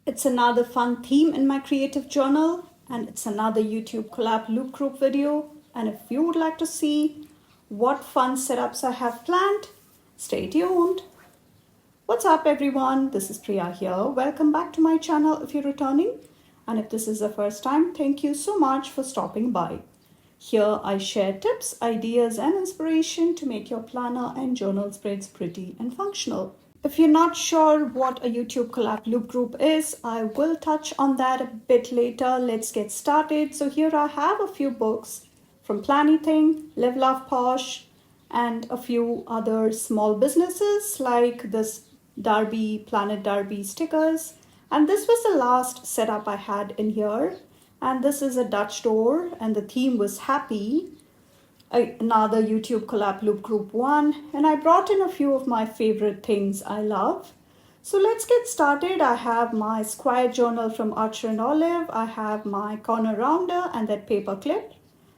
It's another fun theme in my creative journal, and it's another YouTube collab loop group video. And if you would like to see what fun setups I have planned, stay tuned. What's up everyone, this is Priya here. Welcome back to my channel if you're returning. And if this is the first time, thank you so much for stopping by. Here I share tips, ideas and inspiration to make your planner and journal spreads pretty and functional. If you're not sure what a YouTube collab loop group is, I will touch on that a bit later. Let's get started. So here I have a few books from Planything, Live Love Posh, and a few other small businesses like this Planet Derby stickers. And this was the last setup I had in here. And this is a Dutch door and the theme was happy. Another YouTube collab loop group one, and I brought in a few of my favorite things I love. So let's get started. I have my square journal from Archer and Olive. I have my corner rounder and that paper clip,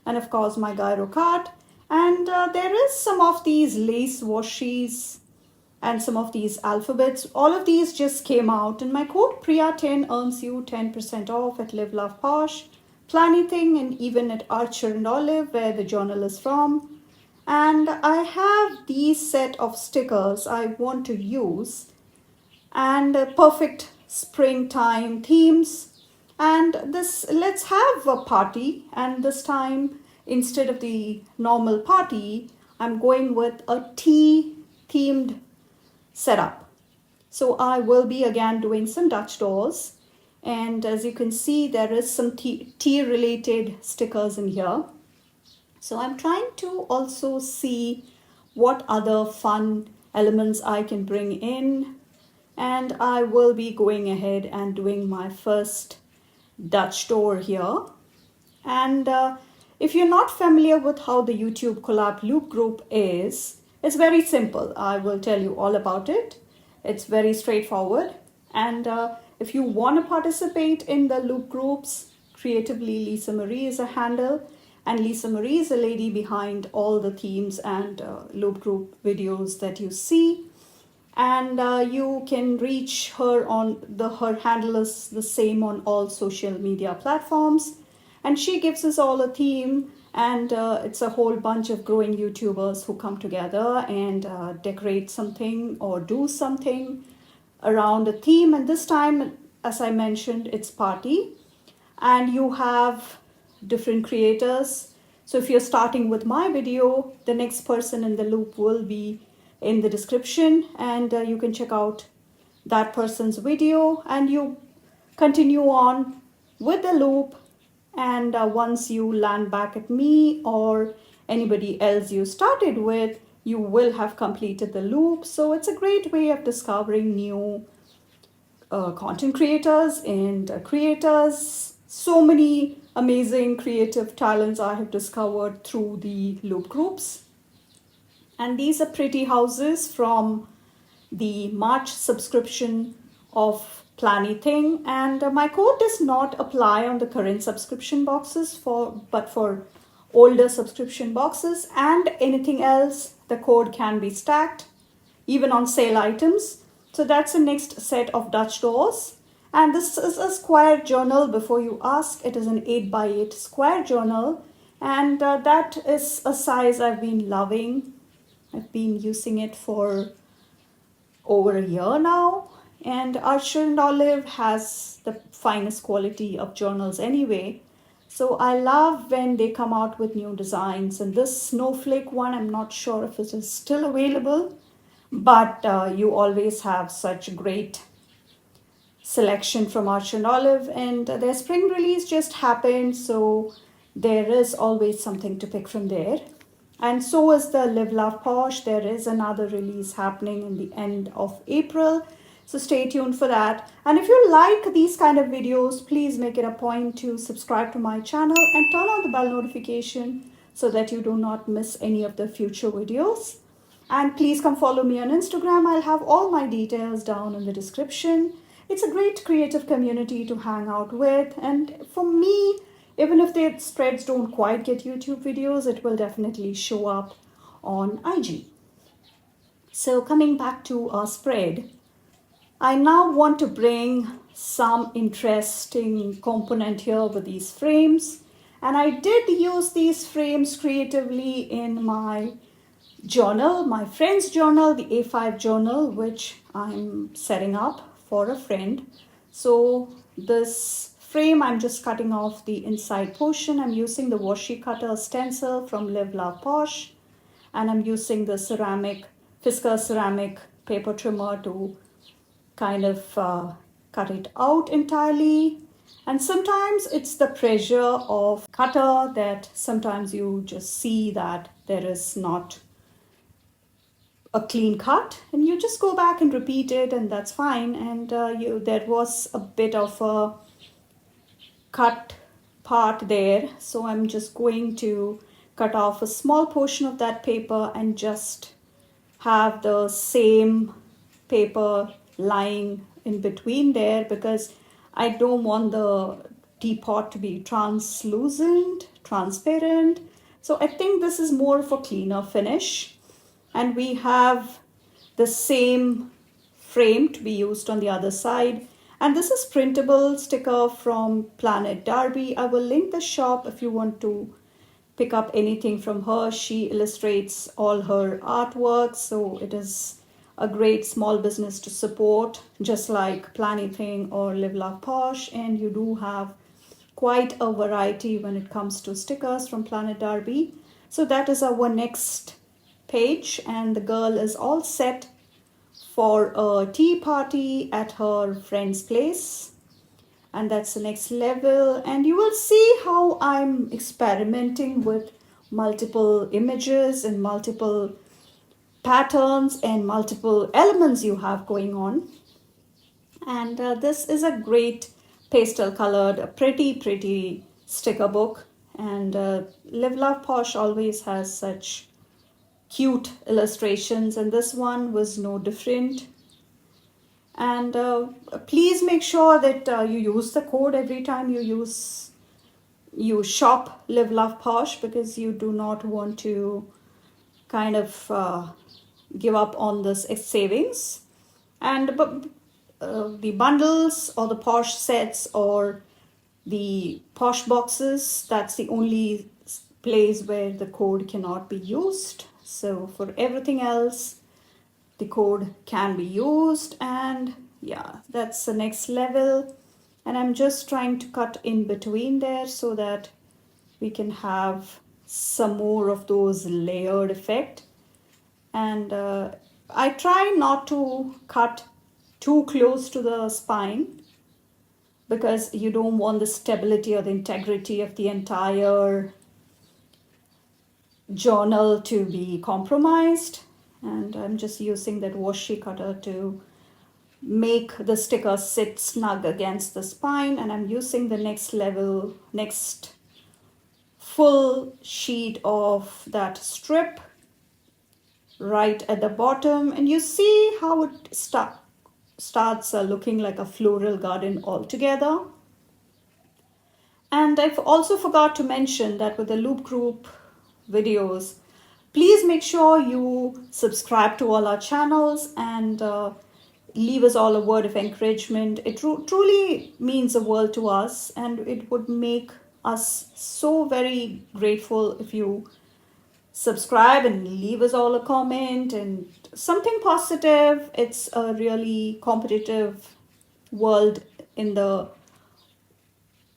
and of course my gyro card. And there is some of these lace washies and some of these alphabets. All of these just came out, and my code Priya10 earns you 10% off at Live Love Posh, Planything, and even at Archer and Olive, where the journal is from. And I have these set of stickers I want to use, and perfect springtime themes. And this, let's have a party, and this time instead of the normal party, I'm going with a tea themed setup. So I will be again doing some Dutch doors. And as you can see, there is some tea related stickers in here. So I'm trying to also see what other fun elements I can bring in. And I will be going ahead and doing my first Dutch door here. And if you're not familiar with how the YouTube collab loop group is, it's very simple. I will tell you all about it. It's very straightforward. And if you want to participate in the loop groups, Creatively Lisa Marie is a handle, and Lisa Marie is a lady behind all the themes and loop group videos that you see. And you can reach her on her handle is the same on all social media platforms. And she gives us all a theme, and it's a whole bunch of growing YouTubers who come together and decorate something or do something around a theme. And this time, as I mentioned, it's party, and you have different creators. So if you're starting with my video, the next person in the loop will be in the description, and you can check out that person's video, and you continue on with the loop. And once you land back at me or anybody else you started with, you will have completed the loop. So it's a great way of discovering new content creators and creators. So many amazing creative talents I have discovered through the loop groups. And these are pretty houses from the March subscription of Planything. And my code does not apply on the current subscription boxes but for older subscription boxes and anything else, the code can be stacked even on sale items. So that's the next set of Dutch doors. And this is a square journal. Before you ask, it is an 8x8 square journal. And that is a size I've been loving. I've been using it for over a year now. And Archer and Olive has the finest quality of journals anyway. So I love when they come out with new designs. And this snowflake one, I'm not sure if it is still available, but you always have such great selection from Archer and Olive, and their spring release just happened, so there is always something to pick from there. And so is the Live Love Posh. There is another release happening in the end of April, so stay tuned for that. And if you like these kind of videos, please make it a point to subscribe to my channel and turn on the bell notification so that you do not miss any of the future videos. And please come follow me on Instagram. I'll have all my details down in the description. It's a great creative community to hang out with. And for me, even if their spreads don't quite get YouTube videos, it will definitely show up on IG. So coming back to our spread, I now want to bring some interesting component here with these frames. And I did use these frames creatively in my journal, my friend's journal, the A5 journal, which I'm setting up for a friend. So this frame, I'm just cutting off the inside portion. I'm using the washi cutter stencil from Live Love Posh, and I'm using the Fisker ceramic paper trimmer to kind of cut it out entirely. And sometimes it's the pressure of cutter that sometimes you just see that there is not a clean cut, and you just go back and repeat it, and that's fine. And there was a bit of a cut part there, so I'm just going to cut off a small portion of that paper and just have the same paper lying in between there, because I don't want the teapot to be transparent. So I think this is more of a cleaner finish. And we have the same frame to be used on the other side. And this is printable sticker from Planet Darby. I will link the shop if you want to pick up anything from her. She illustrates all her artwork, so it is a great small business to support, just like Planything or Live Love Posh. And you do have quite a variety when it comes to stickers from Planet Darby. So that is our next page, and the girl is all set for a tea party at her friend's place. And that's the next level. And you will see how I'm experimenting with multiple images and multiple patterns and multiple elements you have going on. And this is a great pastel colored, pretty sticker book. And Live Love Posh always has such cute illustrations, and this one was no different. And please make sure that you use the code every time you shop Live Love Posh, because you do not want to kind of give up on this savings. And the bundles or the Posh sets or the Posh boxes, that's the only place where the code cannot be used. So for everything else, the code can be used. And yeah, that's the next level. And I'm just trying to cut in between there so that we can have some more of those layered effect. And I try not to cut too close to the spine, because you don't want the stability or the integrity of the entire journal to be compromised. And I'm just using that washi cutter to make the sticker sit snug against the spine. And I'm using the next full sheet of that strip right at the bottom. And you see how it starts looking like a floral garden altogether. And I've also forgot to mention that with the loop group videos, please make sure you subscribe to all our channels and leave us all a word of encouragement. It truly means the world to us, and it would make us so very grateful if you subscribe and leave us all a comment and something positive. It's a really competitive world in the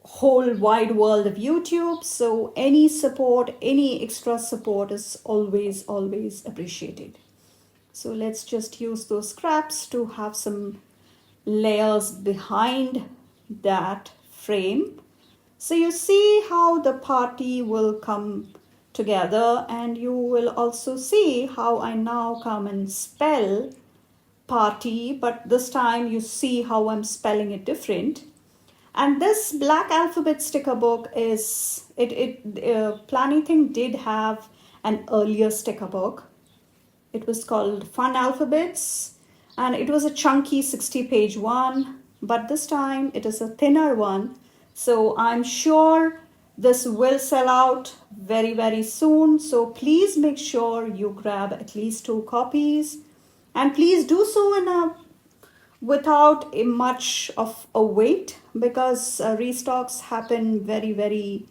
whole wide world of YouTube, so any support, any extra support is always appreciated. So let's just use those scraps to have some layers behind that frame. So you see how the party will come together, and you will also see how I now come and spell party, but this time you see how I'm spelling it different. And this black alphabet sticker book is, Planything did have an earlier sticker book. It was called Fun Alphabets, and it was a chunky 60-page one, but this time it is a thinner one. So I'm sure this will sell out very soon. So please make sure you grab at least 2 copies, and please do so in without much of a wait, because restocks happen very, very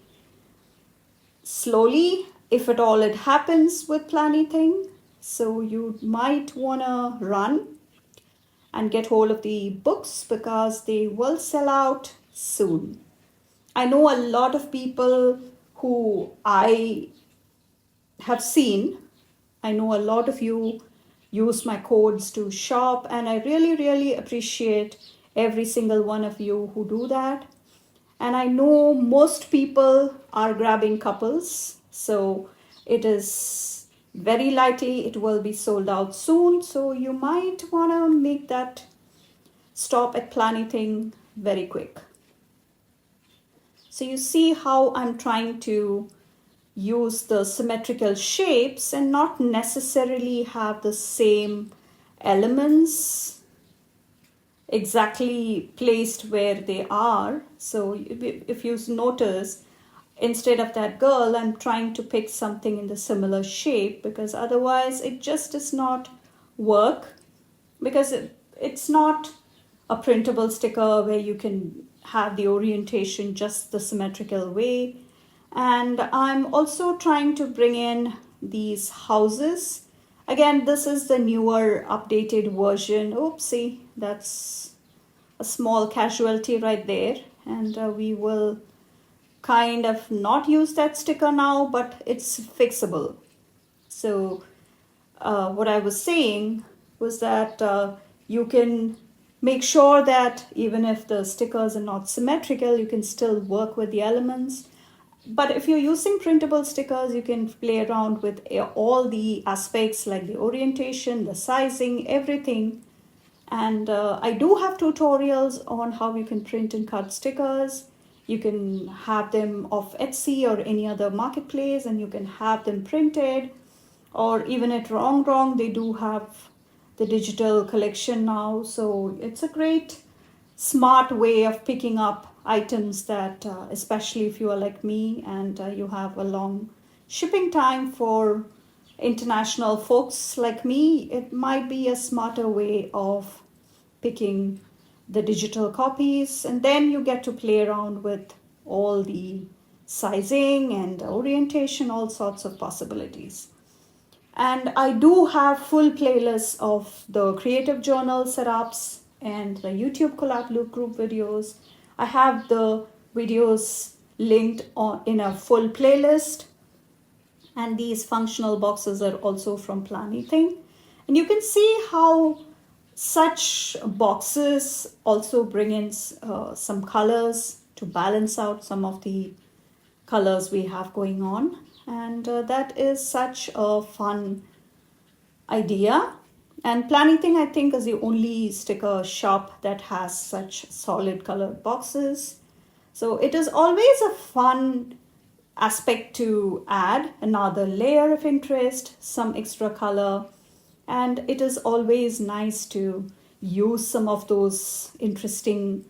slowly, if at all it happens with Planything. So you might want to run and get hold of the books because they will sell out soon. I know a lot of people who I have seen. I know a lot of you use my codes to shop, and I really, really appreciate every single one of you who do that. And I know most people are grabbing couples, so it is very likely it will be sold out soon. So you might want to make that stop at Planything very quick. So you see how I'm trying to use the symmetrical shapes and not necessarily have the same elements exactly placed where they are. So if you notice, instead of that girl, I'm trying to pick something in the similar shape, because otherwise it just does not work, because it's not a printable sticker where you can have the orientation just the symmetrical way. And I'm also trying to bring in these houses. Again, this is the newer updated version. Oopsie, that's a small casualty right there. And we will kind of not use that sticker now, but it's fixable. So what I was saying was that you can make sure that even if the stickers are not symmetrical, you can still work with the elements. But if you're using printable stickers, you can play around with all the aspects like the orientation, the sizing, everything. And I do have tutorials on how you can print and cut stickers. You can have them off Etsy or any other marketplace, and you can have them printed. Or even at Wrong, they do have the digital collection now. So it's a great, smart way of picking up items that, especially if you are like me and you have a long shipping time for international folks like me, it might be a smarter way of picking the digital copies, and then you get to play around with all the sizing and orientation, all sorts of possibilities. And I do have full playlists of the creative journal setups and the YouTube collab loop group videos. I have the videos linked in a full playlist. And these functional boxes are also from Planything. And you can see how such boxes also bring in some colors to balance out some of the colors we have going on. And that is such a fun idea. And Planything, I think, is the only sticker shop that has such solid colored boxes. So it is always a fun aspect to add another layer of interest, some extra color. And it is always nice to use some of those interesting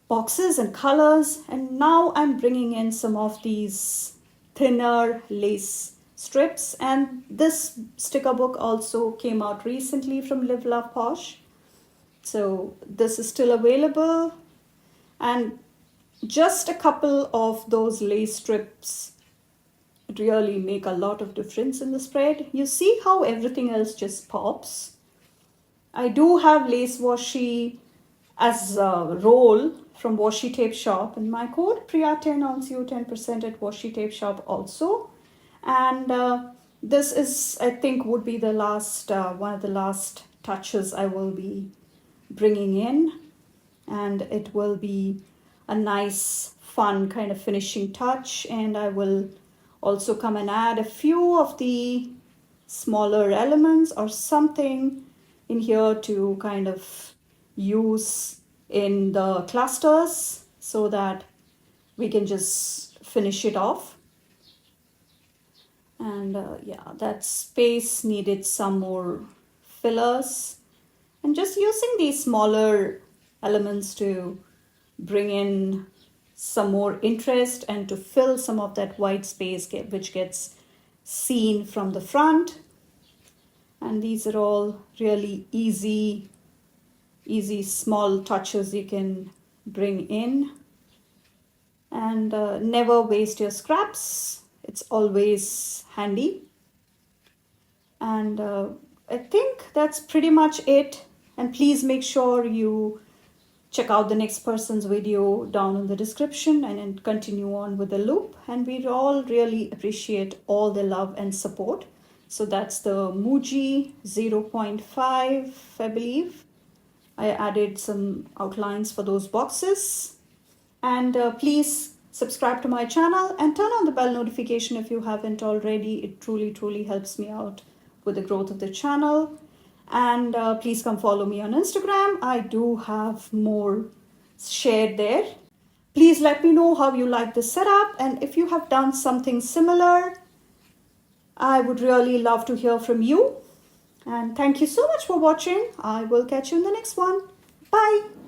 boxes and colors. And now I'm bringing in some of these thinner lace strips, and this sticker book also came out recently from Live Love Posh, so this is still available. And just a couple of those lace strips really make a lot of difference in the spread. You see how everything else just pops. I do have lace washi as a roll from Washi Tape Shop, and my code Priya10 earns you 10% at Washi Tape Shop also. And this is, I think, would be the last one of the last touches I will be bringing in, and it will be a nice, fun kind of finishing touch. And I will also come and add a few of the smaller elements or something in here to kind of use in the clusters so that we can just finish it off. And yeah, that space needed some more fillers, and just using these smaller elements to bring in some more interest and to fill some of that white space which gets seen from the front. And these are all really easy easy small touches you can bring in. And never waste your scraps. It's always handy. And I think that's pretty much it. And please make sure you check out the next person's video down in the description and then continue on with the loop. And we all really appreciate all the love and support. So that's the Muji 0.5, I believe. I added some outlines for those boxes. And please subscribe to my channel and turn on the bell notification if you haven't already. It truly helps me out with the growth of the channel. And please come follow me on Instagram. I do have more shared there. Please let me know how you like this setup, and if you have done something similar, I would really love to hear from you. And thank you so much for watching. I will catch you in the next one. Bye.